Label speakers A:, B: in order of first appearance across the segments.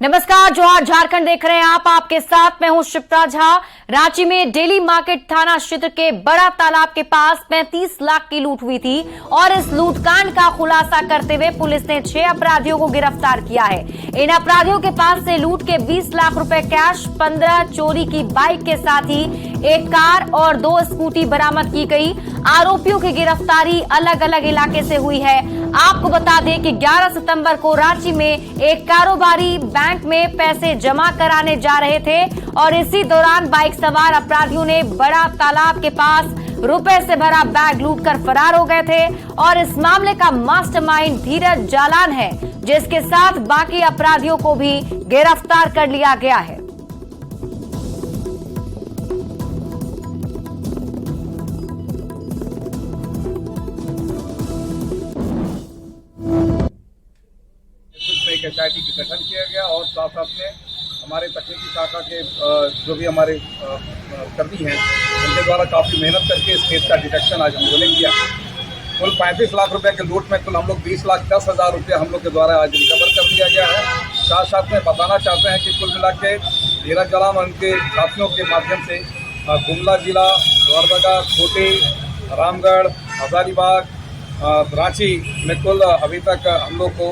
A: नमस्कार, जोहार झारखंड देख रहे हैं आप। आपके साथ मैं हूं शिप्रा झा। रांची में डेली मार्केट थाना क्षेत्र के बड़ा तालाब के पास 35 लाख की लूट हुई थी और इस लूटकांड का खुलासा करते हुए पुलिस ने 6 अपराधियों को गिरफ्तार किया है। इन अपराधियों के पास से लूट के 20 लाख रुपए कैश, 15 चोरी की बाइक के साथ ही एक कार और 2 स्कूटी बरामद की गई। आरोपियों की गिरफ्तारी अलग अलग इलाके से हुई है। आपको बता दें कि 11 सितंबर को रांची में एक कारोबारी बैंक में पैसे जमा कराने जा रहे थे और इसी दौरान बाइक सवार अपराधियों ने बड़ा तालाब के पास रुपए से भरा बैग लूटकर फरार हो गए थे और इस मामले का मास्टरमाइंड धीरज जालान है, जिसके साथ बाकी अपराधियों को भी गिरफ्तार कर लिया गया है।
B: एक एसआईटी का गठन किया गया और साथ साथ में हमारे तकनीकी शाखा के जो भी हमारे कर्मी हैं उनके द्वारा काफ़ी मेहनत करके इस केस का डिटेक्शन आज हम लोगों ने किया। कुल 35 लाख रुपए के लूट में कुल हम लोग 20,10,000 रुपये हम लोग के द्वारा आज रिकवर कर दिया गया है। साथ साथ में बताना चाहते हैं कि कुल मिला के धीरज जालान उनके साथियों के माध्यम से गुमला जिला, लोहरदगा, छोटी, रामगढ़, हजारीबाग, रांची में कुल अभी तक हम लोग को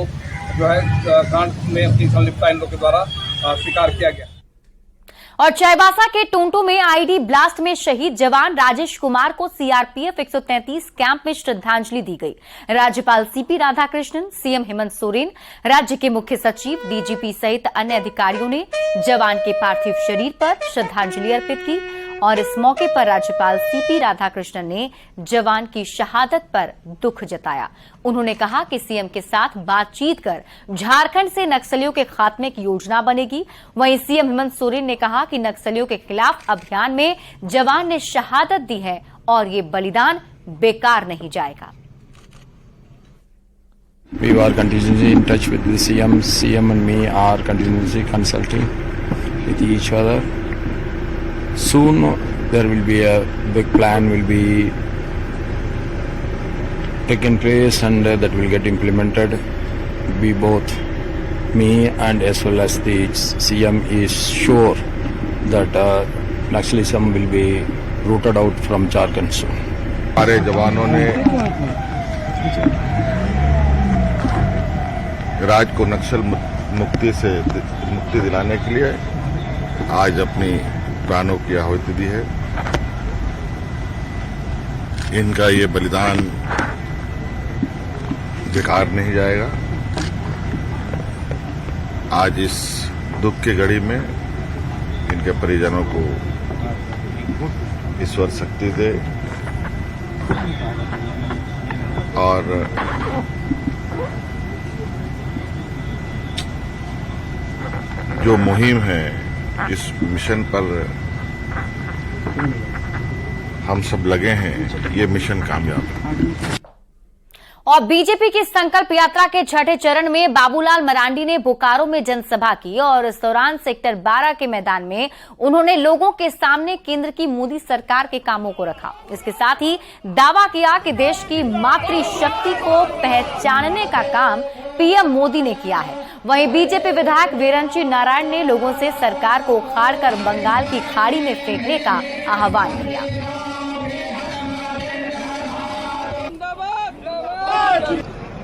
B: जो है कांड में अपनी संलिप्तता इन लोग के द्वारा स्वीकार किया गया।
A: और चाईबासा के टूंटू में आईडी ब्लास्ट में शहीद जवान राजेश कुमार को सीआरपीएफ 133 कैंप में श्रद्धांजलि दी गई। राज्यपाल सीपी राधाकृष्णन, सीएम हेमंत सोरेन, राज्य के मुख्य सचिव, डीजीपी सहित अन्य अधिकारियों ने जवान के पार्थिव शरीर पर श्रद्धांजलि अर्पित की और इस मौके पर राज्यपाल सीपी राधाकृष्णन ने जवान की शहादत पर दुख जताया। उन्होंने कहा कि सीएम के साथ बातचीत कर झारखंड से नक्सलियों के खात्मे की योजना बनेगी। वहीं सीएम हेमंत सोरेन ने कहा कि नक्सलियों के खिलाफ अभियान में जवान ने शहादत दी है और ये बलिदान बेकार नहीं जाएगा।
C: We are continuously in touch with the CM. CM and me are continuously consulting with each other. Soon there will be a big plan will be taken place and that will get implemented. We both, me and as well as the CM is sure that Naxalism will be rooted out from Jharkhand soon.
D: हमारे जवानों ने राज्य को नक्सल मुक्ति दिलाने के लिए आज अपनी प्राणों की आहुति दी है। इनका ये बलिदान बेकार नहीं जाएगा। आज इस दुख की घड़ी में इनके परिजनों को ईश्वर शक्ति दे और जो मुहिम है इस मिशन पर हम सब लगे हैं, ये मिशन कामयाब है।
A: और बीजेपी की संकल्प यात्रा के छठे चरण में बाबूलाल मरांडी ने बोकारो में जनसभा की और इस दौरान सेक्टर 12 के मैदान में उन्होंने लोगों के सामने केंद्र की मोदी सरकार के कामों को रखा। इसके साथ ही दावा किया कि देश की मातृशक्ति को पहचानने का काम पीएम मोदी ने किया है। वहीं बीजेपी विधायक वीरंची नारायण ने लोगों से सरकार को उखाड़कर बंगाल की खाड़ी में फेंकने का आह्वान किया।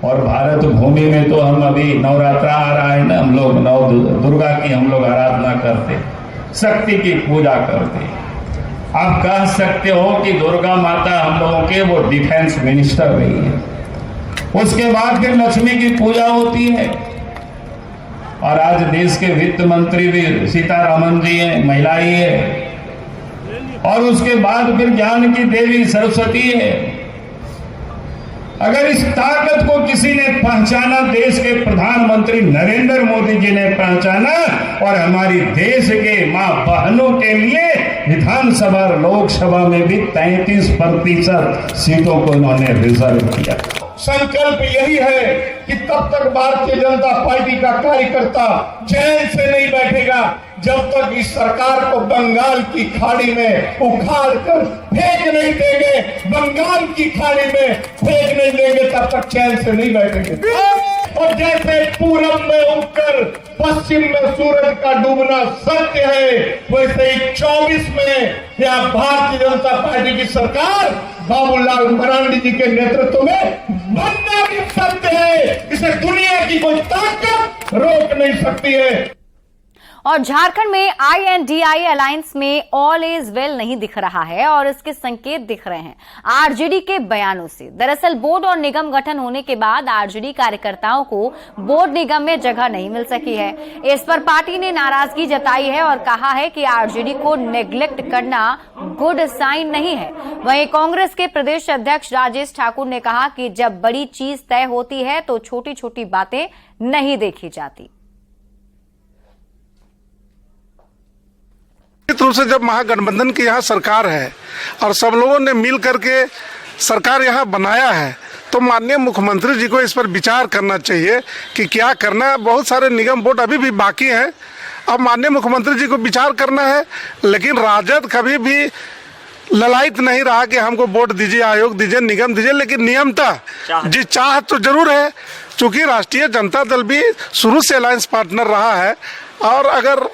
E: और भारत भूमि में तो हम अभी नवरात्रा आ रहा है ना, हम लोग नव दुर्गा की हम लोग आराधना करते, शक्ति की पूजा करते। आप कह सकते हो कि दुर्गा माता हम लोगों के वो डिफेंस मिनिस्टर रही है। उसके बाद फिर लक्ष्मी की पूजा होती है और आज देश के वित्त मंत्री भी सीतारामन जी है, महिला ही है, और उसके बाद फिर ज्ञान की देवी सरस्वती है। अगर इस ताकत को किसी ने पहचाना, देश के प्रधानमंत्री नरेंद्र मोदी जी ने पहचाना और हमारी देश के मां बहनों के लिए विधानसभा और लोकसभा में भी 33% सीटों को इन्होंने रिजर्व किया।
F: संकल्प यही है कि तब तक भारतीय जनता पार्टी का कार्यकर्ता चैन से नहीं बैठेगा जब तक इस सरकार को बंगाल की खाड़ी में उखाड़ कर फेंक नहीं देंगे, बंगाल की खाड़ी में फेंक नहीं देंगे तब तक चैन से नहीं बैठेंगे। और जैसे पूरब में उठकर पश्चिम में सूरज का डूबना सत्य है, वैसे ही 24 में यह भारतीय जनता पार्टी की सरकार बाबूलाल मरांडी जी के नेतृत्व में बनना भी सत्य है। इसे दुनिया की कोई ताकत रोक नहीं सकती है।
A: और झारखंड में INDI अलायंस में ऑल इज वेल नहीं दिख रहा है और इसके संकेत दिख रहे हैं आरजेडी के बयानों से। दरअसल बोर्ड और निगम गठन होने के बाद आरजेडी कार्यकर्ताओं को बोर्ड निगम में जगह नहीं मिल सकी है। इस पर पार्टी ने नाराजगी जताई है और कहा है कि आरजेडी को नेग्लेक्ट करना गुड साइन नहीं है। वहीं कांग्रेस के प्रदेश अध्यक्ष राजेश ठाकुर ने कहा कि जब बड़ी चीज तय होती है तो छोटी छोटी बातें नहीं देखी जाती।
G: निश्चित रूप से जब महागठबंधन की यहाँ सरकार है और सब लोगों ने मिल करके सरकार यहाँ बनाया है तो माननीय मुख्यमंत्री जी को इस पर विचार करना चाहिए कि क्या करना है। बहुत सारे निगम बोर्ड अभी भी बाकी हैं, अब माननीय मुख्यमंत्री जी को विचार करना है। लेकिन राजद कभी भी ललायत नहीं रहा कि हमको बोर्ड दीजिए, आयोग दीजिए, निगम दीजिए, लेकिन नियमतः जी चाह तो जरूर है। चूंकि राष्ट्रीय जनता दल भी शुरू से अलायंस पार्टनर रहा है और अगर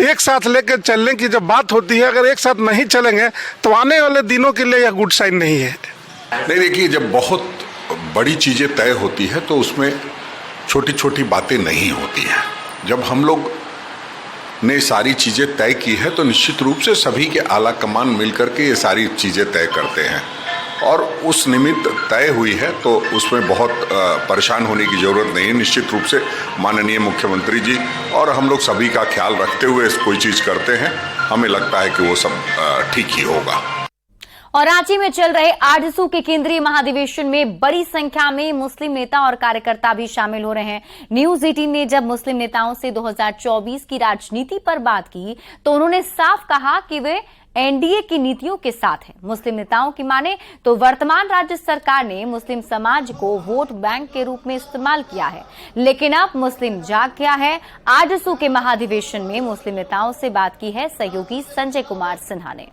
G: एक साथ लेकर चलने की जब बात होती है, अगर एक साथ नहीं चलेंगे तो आने वाले दिनों के लिए यह गुड साइन नहीं है।
H: नहीं, देखिए, जब बहुत बड़ी चीजें तय होती है तो उसमें छोटी छोटी बातें नहीं होती हैं। जब हम लोग ने सारी चीजें तय की है तो निश्चित रूप से सभी के आला कमान मिलकर के ये सारी चीजें तय करते हैं और उस निमित्त तय हुई है तो उसमें बहुत परेशान होने की जरूरत नहीं है। निश्चित रूप से माननीय मुख्यमंत्री जी और हम लोग सभी का ख्याल रखते हुए कोई चीज करते हैं, हमें लगता है कि वो सब ठीक ही होगा।
A: और रांची में चल रहे आजसू के केंद्रीय महाधिवेशन में बड़ी संख्या में मुस्लिम नेता और कार्यकर्ता भी शामिल हो रहे हैं। न्यूज 18 ने जब मुस्लिम नेताओं से 2024 की राजनीति पर बात की तो उन्होंने साफ कहा कि वे एनडीए की नीतियों के साथ हैं। मुस्लिम नेताओं की माने तो वर्तमान राज्य सरकार ने मुस्लिम समाज को वोट बैंक के रूप में इस्तेमाल किया है, लेकिन अब मुस्लिम जाग गया है। आजसू के महाधिवेशन में मुस्लिम नेताओं से बात की है सहयोगी संजय कुमार सिन्हा ने।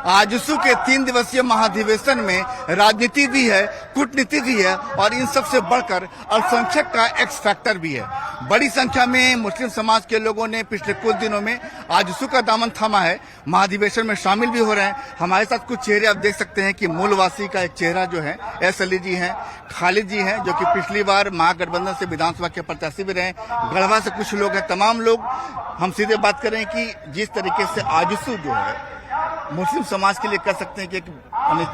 I: आजसू के 3 दिवसीय महाधिवेशन में राजनीति भी है, कूटनीति भी है और इन सबसे बढ़कर अल्पसंख्यक का एक्स फैक्टर भी है। बड़ी संख्या में मुस्लिम समाज के लोगों ने पिछले कुछ दिनों में आजसू का दामन थामा है, महाधिवेशन में शामिल भी हो रहे हैं। हमारे साथ कुछ चेहरे आप देख सकते हैं कि मूलवासी का एक चेहरा जो है एस अली जी हैं, खालिद जी हैं जो कि पिछली बार महागठबंधन से विधानसभा के प्रत्याशी भी रहे, गढ़वा से कुछ लोग हैं। तमाम लोग हम सीधे बात करें कि जिस तरीके से आजसू जो है मुस्लिम समाज के लिए कर सकते हैं कि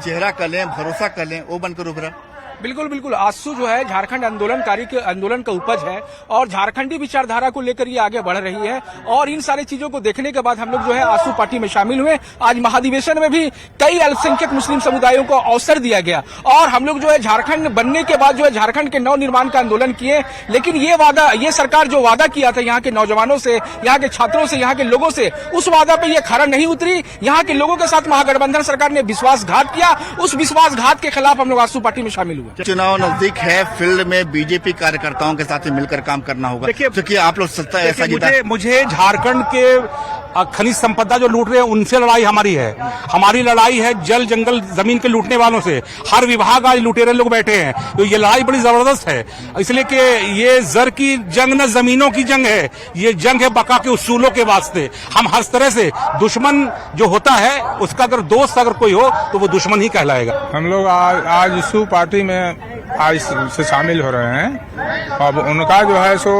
I: चेहरा कर लें, भरोसा कर लें, वो बनकर उभरा।
J: बिल्कुल बिल्कुल, आजसू जो है झारखंड आंदोलनकारी के आंदोलन का उपज है और झारखंडी विचारधारा को लेकर ये आगे बढ़ रही है। और इन सारी चीजों को देखने के बाद हम लोग जो है आजसू पार्टी में शामिल हुए। आज महाधिवेशन में भी कई अल्पसंख्यक मुस्लिम समुदायों को अवसर दिया गया और हम लोग जो है झारखंड बनने के बाद जो है झारखंड के नव निर्माण का आंदोलन किए। लेकिन ये सरकार जो वादा किया था यहाँ के नौजवानों से, यहाँ के छात्रों से, यहाँ के लोगों से, उस वादा पे ये खरा नहीं उतरी। यहाँ के लोगों के साथ महागठबंधन सरकार ने विश्वासघात किया। उस विश्वासघात के खिलाफ हम लोग आजसू पार्टी में शामिल हुए।
I: चुनाव नजदीक है, फील्ड में बीजेपी कार्यकर्ताओं के साथ मिलकर काम करना होगा क्योंकि आप लोग सत्ता ऐसा
J: मुझे झारखंड के खनिज संपदा जो लूट रहे हैं उनसे लड़ाई हमारी है। हमारी लड़ाई है जल जंगल जमीन के लूटने वालों से। हर विभाग आज लुटेरे लोग बैठे हैं, तो ये लड़ाई बड़ी जबरदस्त है। इसलिए कि ये जर की जंग न जमीनों की जंग है, ये जंग है बका के उसूलों के वास्ते। हम हर तरह से दुश्मन जो होता है उसका अगर दोस्त अगर कोई हो तो वो दुश्मन ही कहलाएगा।
K: हम लोग आज आजसू पार्टी में आज से शामिल हो रहे हैं। अब उनका जो है सो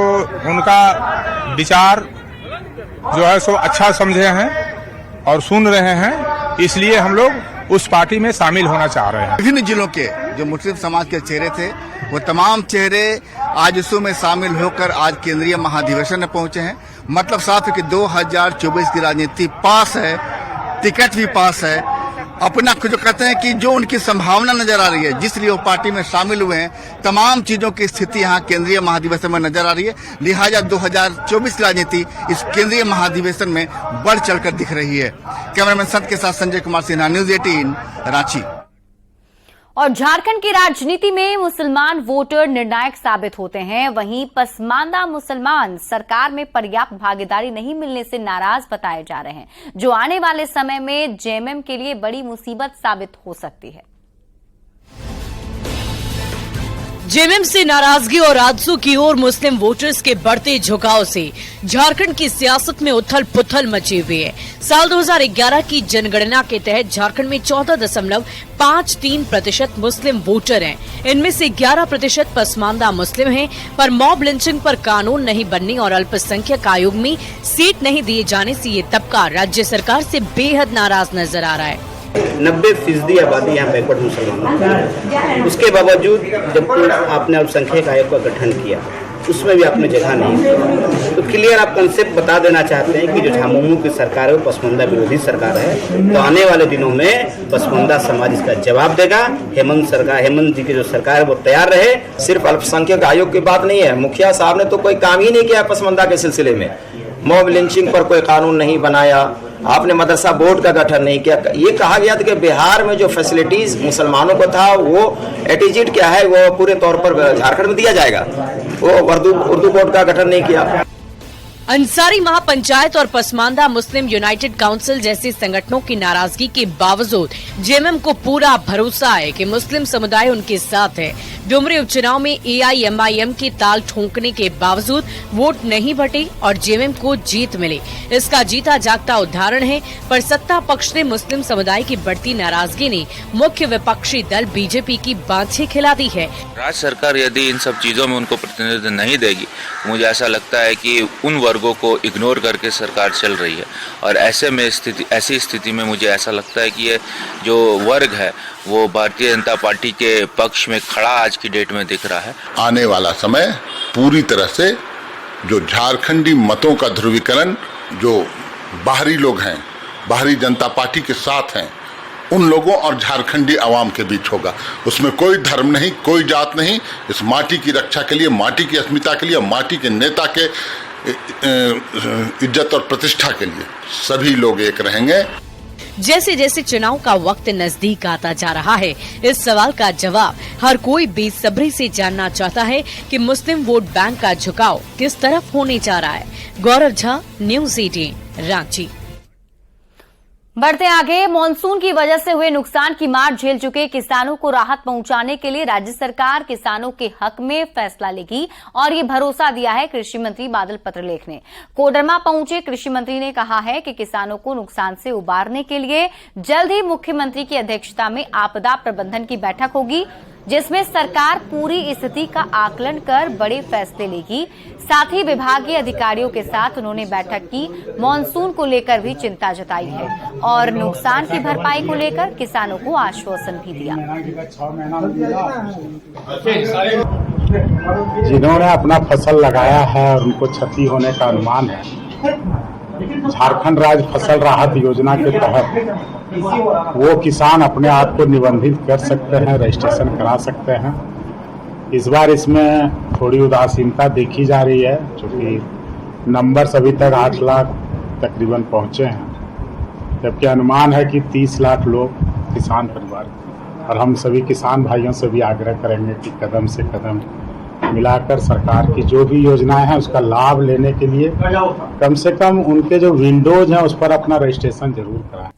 K: उनका विचार जो है सो अच्छा समझे हैं और सुन रहे हैं, इसलिए हम लोग उस पार्टी में शामिल होना चाह रहे हैं।
I: विभिन्न जिलों के जो मुस्लिम समाज के चेहरे थे वो तमाम चेहरे आजसू में शामिल होकर आज केंद्रीय महाधिवेशन में पहुंचे हैं। मतलब साफ है कि 2024 की राजनीति पास है, टिकट भी पास है। अपना जो कहते हैं कि जो उनकी संभावना नजर आ रही है, जिसलिए वो पार्टी में शामिल हुए हैं, तमाम चीजों की स्थिति यहाँ केंद्रीय महाधिवेशन में नजर आ रही है। लिहाजा 2024 की राजनीति इस केंद्रीय महाधिवेशन में बढ़ चढ़कर दिख रही है। कैमरामैन संत के साथ संजय कुमार सिन्हा, न्यूज 18 रांची।
A: और झारखंड की राजनीति में मुसलमान वोटर निर्णायक साबित होते हैं। वहीं पसमानदा मुसलमान सरकार में पर्याप्त भागीदारी नहीं मिलने से नाराज बताए जा रहे हैं, जो आने वाले समय में जेएमएम के लिए बड़ी मुसीबत साबित हो सकती है।
L: जेएमएम से नाराजगी और आजसू की ओर मुस्लिम वोटर्स के बढ़ते झुकाव से झारखंड की सियासत में उथल पुथल मची हुई है। साल 2011 की जनगणना के तहत झारखंड में 14.53% मुस्लिम वोटर हैं। इनमें से 11% पसमानदा मुस्लिम हैं, पर मॉब लिंचिंग पर कानून नहीं बनने और अल्पसंख्यक आयोग में सीट नहीं दिए जाने से ये तबका राज्य सरकार से बेहद नाराज नजर आ रहा है।
M: 90% आबादी यहाँ बैकवर्ड मुसलमानों की, उसके बावजूद जब आपने अल्पसंख्यक आयोग का गठन किया उसमें भी आपने जगह नहीं दी। तो क्लियर आप कंसेप्ट बता देना चाहते हैं कि जो झामुमो की सरकार है वो पसमानदा विरोधी सरकार है, तो आने वाले दिनों में पसमानदा समाज इसका जवाब देगा। हेमंत जी की जो सरकार है वो तैयार रहे।
N: सिर्फ अल्पसंख्यक आयोग की बात नहीं है, मुखिया साहब ने तो कोई काम ही नहीं किया पसमानदा के सिलसिले में। मॉब लिंचिंग पर कोई कानून नहीं बनाया, आपने मदरसा बोर्ड का गठन नहीं किया। ये कहा गया था कि बिहार में जो फैसिलिटीज मुसलमानों को था वो एटीजीड क्या है वो पूरे तौर पर झारखंड में दिया जाएगा, वो उर्दू बोर्ड का गठन नहीं किया।
L: अंसारी महापंचायत और पसमानदा मुस्लिम यूनाइटेड काउंसिल जैसे संगठनों की नाराजगी के बावजूद जेएमएम को पूरा भरोसा है कि मुस्लिम समुदाय उनके साथ है। डुमरी उपचुनाव में एआईएमआईएम की ताल ठोंकने के बावजूद वोट नहीं बटे और जेएमएम को जीत मिली, इसका जीता जागता उदाहरण है। पर सत्ता पक्ष ने मुस्लिम समुदाय की बढ़ती नाराजगी ने मुख्य विपक्षी दल बीजेपी की बाँछें खिला दी है।
O: राज्य सरकार यदि इन सब चीजों में उनको प्रतिनिधित्व नहीं देगी, मुझे ऐसा लगता है कि उन वर्गों को इग्नोर करके सरकार चल रही है और ऐसी स्थिति में मुझे ऐसा लगता है कि ये जो वर्ग है वो भारतीय जनता पार्टी के पक्ष में खड़ा आज की डेट में दिख रहा है।
D: आने वाला समय पूरी तरह से जो झारखंडी मतों का ध्रुवीकरण जो बाहरी लोग हैं, बाहरी जनता पार्टी के साथ हैं, उन लोगों और झारखंडी आवाम के बीच होगा। उसमें कोई धर्म नहीं, कोई जात नहीं। इस माटी की रक्षा के लिए, माटी की अस्मिता के लिए, माटी के नेता के इज्जत और प्रतिष्ठा के लिए सभी लोग एक रहेंगे।
L: जैसे जैसे चुनाव का वक्त नजदीक आता जा रहा है, इस सवाल का जवाब हर कोई बेसब्री से जानना चाहता है कि मुस्लिम वोट बैंक का झुकाव किस तरफ होने जा रहा है। गौरव झा, न्यूज़ 18, रांची।
A: बढ़ते आगे, मॉनसून की वजह से हुए नुकसान की मार झेल चुके किसानों को राहत पहुंचाने के लिए राज्य सरकार किसानों के हक में फैसला लेगी और ये भरोसा दिया है कृषि मंत्री बादल पत्रलेख ने। कोडरमा पहुंचे कृषि मंत्री ने कहा है कि किसानों को नुकसान से उबारने के लिए जल्द ही मुख्यमंत्री की अध्यक्षता में आपदा प्रबंधन की बैठक होगी, जिसमें सरकार पूरी स्थिति का आकलन कर बड़े फैसले लेगी। साथ ही विभागीय अधिकारियों के साथ उन्होंने बैठक की, मानसून को लेकर भी चिंता जताई है और नुकसान की भरपाई को लेकर किसानों को आश्वासन भी दिया।
P: जिन्होंने अपना फसल लगाया है और उनको क्षति होने का अनुमान है, झारखंड राज्य फसल राहत योजना के तहत वो किसान अपने आप को निबंधित कर सकते हैं, रजिस्ट्रेशन करा सकते हैं। इस बार इसमें थोड़ी उदासीनता देखी जा रही है, क्योंकि नंबर अभी तक 8 लाख तकरीबन पहुंचे हैं, जबकि अनुमान है कि 30 लाख लोग किसान परिवार, और हम सभी किसान भाइयों से भी आग्रह करेंगे कि कदम से कदम मिलाकर सरकार की जो भी योजनाएं हैं उसका लाभ लेने के लिए कम से कम उनके जो विंडोज हैं उस पर अपना रजिस्ट्रेशन जरूर कराएं।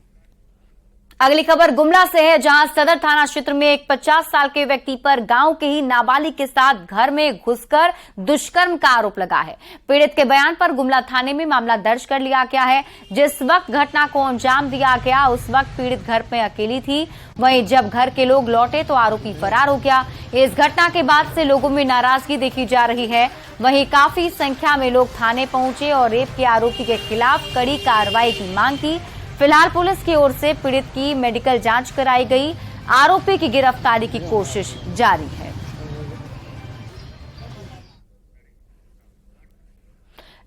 A: अगली खबर गुमला से है, जहां सदर थाना क्षेत्र में एक 50 साल के व्यक्ति पर गांव के ही नाबालिग के साथ घर में घुसकर दुष्कर्म का आरोप लगा है। पीड़ित के बयान पर गुमला थाने में मामला दर्ज कर लिया गया है। जिस वक्त घटना को अंजाम दिया गया उस वक्त पीड़ित घर में अकेली थी। वहीं जब घर के लोग लौटे तो आरोपी फरार हो गया। इस घटना के बाद से लोगों में नाराजगी देखी जा रही है। वहीं काफी संख्या में लोग थाने पहुंचे और रेप के आरोपी के खिलाफ कड़ी कार्रवाई की मांग की। फिलहाल पुलिस की ओर से पीड़ित की मेडिकल जांच कराई गई। आरोपी की गिरफ्तारी की कोशिश जारी है।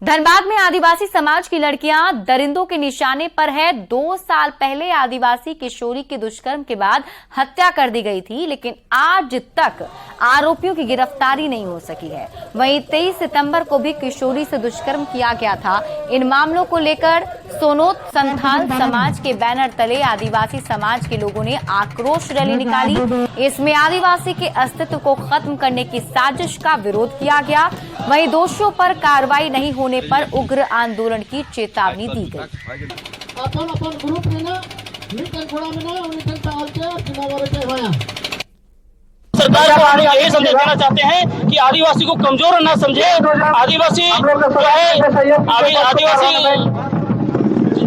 A: धनबाद में आदिवासी समाज की लड़कियां दरिंदों के निशाने पर है। 2 साल पहले आदिवासी किशोरी के दुष्कर्म के बाद हत्या कर दी गई थी, लेकिन आज तक आरोपियों की गिरफ्तारी नहीं हो सकी है। वहीं 23 सितंबर को भी किशोरी से दुष्कर्म किया गया था। इन मामलों को लेकर सोनोत संथाल समाज के बैनर तले आदिवासी समाज के लोगों ने आक्रोश रैली निकाली। इसमें आदिवासी के अस्तित्व को खत्म करने की साजिश का विरोध किया गया। वहीं दोषियों पर कार्रवाई नहीं होने पर उग्र आंदोलन की चेतावनी दी गई।
Q: सरकार सरकार को हम यही संदेश देना चाहते हैं कि आदिवासी को कमजोर न समझे। आदिवासी जो है आदिवासी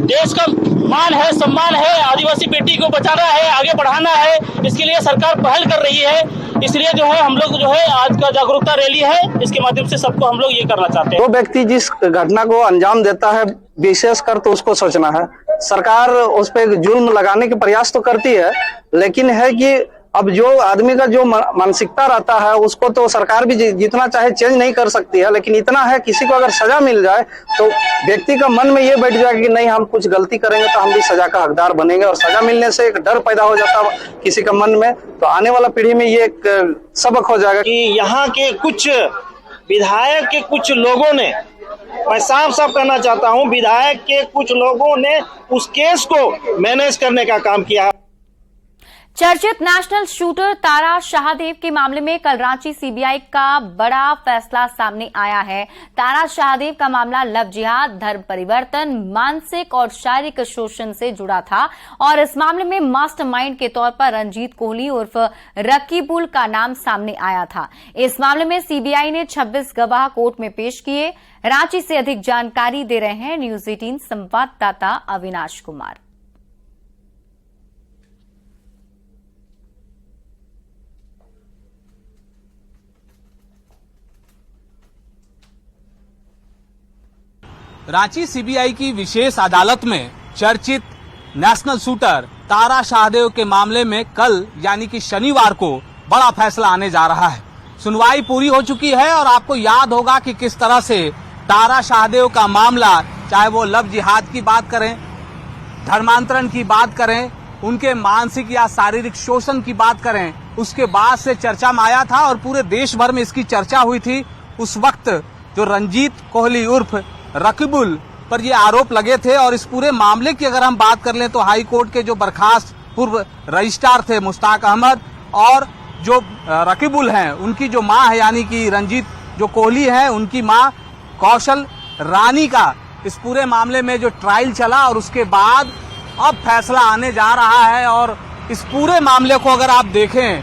Q: देश का मान है, सम्मान है। आदिवासी बेटी को बचाना है, आगे बढ़ाना है, इसके लिए सरकार पहल कर रही है। इसलिए जो है हम लोग जो है आज का जागरूकता रैली है, इसके माध्यम से सबको हम लोग ये करना चाहते हैं।
R: तो व्यक्ति जिस घटना को अंजाम देता है विशेषकर तो उसको सोचना है। सरकार उस पर जुल्म लगाने के प्रयास तो करती है, लेकिन है कि अब जो आदमी का जो मानसिकता रहता है उसको तो सरकार भी जितना चाहे चेंज नहीं कर सकती है, लेकिन इतना है किसी को अगर सजा मिल जाए तो व्यक्ति का मन में ये बैठ जाएगा कि नहीं हम कुछ गलती करेंगे तो हम भी सजा का हकदार बनेंगे, और सजा मिलने से एक डर पैदा हो जाता है किसी का मन में। तो आने वाला पीढ़ी में ये एक सबक हो जाएगा
Q: कि यहाँ के कुछ विधायक के कुछ लोगों ने, मैं साफ साफ कहना चाहता हूँ, विधायक के कुछ लोगों ने उस केस को मैनेज करने का काम किया।
A: चर्चित नेशनल शूटर तारा शाहदेव के मामले में कल रांची सीबीआई का बड़ा फैसला सामने आया है। तारा शाहदेव का मामला लव जिहाद, धर्म परिवर्तन, मानसिक और शारीरिक शोषण से जुड़ा था और इस मामले में मास्टरमाइंड के तौर पर रंजीत कोहली उर्फ रकीबुल का नाम सामने आया था। इस मामले में सीबीआई ने 26 गवाह कोर्ट में पेश किए। रांची से अधिक जानकारी दे रहे हैं न्यूज 18 संवाददाता अविनाश कुमार।
J: रांची सीबीआई की विशेष अदालत में चर्चित नेशनल शूटर तारा शाहदेव के मामले में कल यानी कि शनिवार को बड़ा फैसला आने जा रहा है। सुनवाई पूरी हो चुकी है और आपको याद होगा कि किस तरह से तारा शाहदेव का मामला, चाहे वो लव जिहाद की बात करें, धर्मांतरण की बात करें, उनके मानसिक या शारीरिक शोषण की बात करें, उसके बाद से चर्चा में आया था और पूरे देश भर में इसकी चर्चा हुई थी। उस वक्त जो रंजीत कोहली उर्फ रकीबुल पर ये आरोप लगे थे और इस पूरे मामले की अगर हम बात कर लें तो हाई कोर्ट के जो बर्खास्त पूर्व रजिस्ट्रार थे मुश्ताक अहमद और जो रकीबुल हैं उनकी जो मां है यानी कि रंजीत जो कोहली है उनकी मां कौशल रानी का इस पूरे मामले में जो ट्रायल चला और उसके बाद अब फैसला आने जा रहा है। और इस पूरे मामले को अगर आप देखें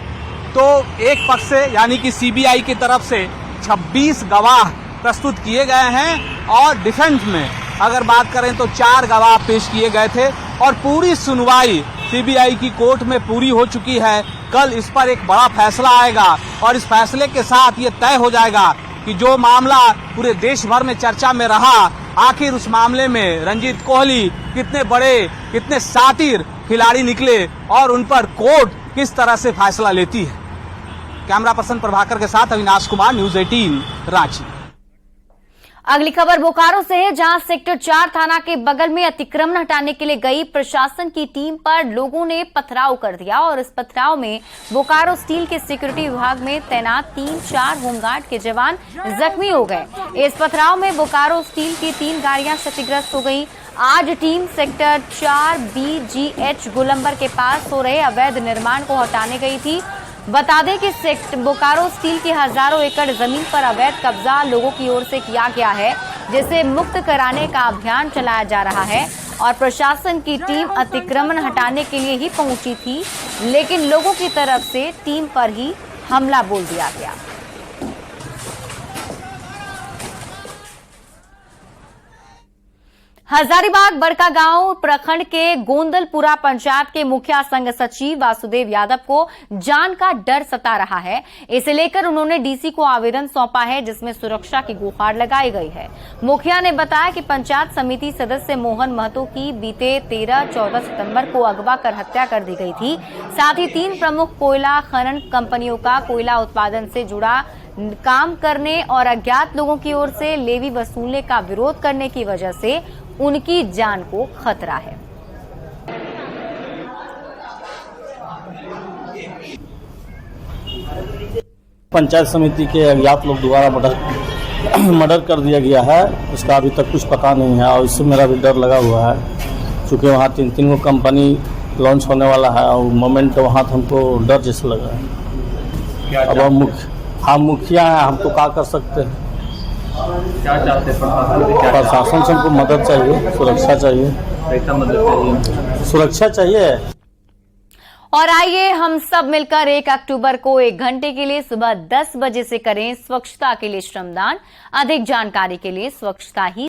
J: तो एक पक्ष से यानी कि सीबीआई की तरफ से 26 गवाह प्रस्तुत किए गए हैं और डिफेंस में अगर बात करें तो 4 गवाह पेश किए गए थे और पूरी सुनवाई सीबीआई की कोर्ट में पूरी हो चुकी है। कल इस पर एक बड़ा फैसला आएगा और इस फैसले के साथ ये तय हो जाएगा कि जो मामला पूरे देश भर में चर्चा में रहा, आखिर उस मामले में रंजीत कोहली कितने बड़े, कितने शातिर खिलाड़ी निकले और उन पर कोर्ट किस तरह से फैसला लेती है। कैमरा पर्सन प्रभाकर के साथ अविनाश कुमार, न्यूज 18 रांची।
A: अगली खबर बोकारो से है, जहां सेक्टर 4 थाना के बगल में अतिक्रमण हटाने के लिए गई प्रशासन की टीम पर लोगों ने पथराव कर दिया और इस पथराव में बोकारो स्टील के सिक्योरिटी विभाग में तैनात 3-4 होमगार्ड के जवान जख्मी हो गए। इस पथराव में बोकारो स्टील की 3 गाड़ियां क्षतिग्रस्त हो गई। आज टीम सेक्टर 4 BGH गोलंबर के पास हो रहे अवैध निर्माण को हटाने गई थी। बता दें कि बोकारो स्टील की हजारों एकड़ जमीन पर अवैध कब्जा लोगों की ओर से किया गया है, जिसे मुक्त कराने का अभियान चलाया जा रहा है और प्रशासन की टीम अतिक्रमण हटाने के लिए ही पहुंची थी, लेकिन लोगों की तरफ से टीम पर ही हमला बोल दिया गया। हजारीबाग बड़कागांव प्रखंड के गोंदलपुरा पंचायत के मुखिया संघ सचिव वासुदेव यादव को जान का डर सता रहा है। इसे लेकर उन्होंने डीसी को आवेदन सौंपा है, जिसमें सुरक्षा की गुहार लगाई गई है। मुखिया ने बताया कि पंचायत समिति सदस्य मोहन महतो की बीते 13-14 सितंबर को अगवा कर हत्या कर दी गई थी। साथ ही 3 प्रमुख कोयला खनन कंपनियों का कोयला उत्पादन से जुड़ा काम करने और अज्ञात लोगों की ओर से लेवी वसूलने का विरोध करने की वजह से उनकी जान को खतरा है।
Q: पंचायत समिति के अज्ञात लोग द्वारा मर्डर कर दिया गया है, उसका अभी तक कुछ पता नहीं है और इससे मेरा भी डर लगा हुआ है, क्योंकि वहाँ 3 गो कंपनी लॉन्च होने वाला है और मोमेंट तो वहाँ हमको डर जैसा लगा है। अब हम मुखिया हैं, हम तो क्या कर सकते हैं। क्या चाहते हैं प्रशासन से? हमको मदद चाहिए, सुरक्षा चाहिए। कैसा मदद चाहिए? सुरक्षा चाहिए।
A: और आइए हम सब मिलकर 1 अक्टूबर को 1 घंटे के लिए सुबह 10 बजे से करें स्वच्छता के लिए श्रमदान। अधिक जानकारी के लिए स्वच्छता ही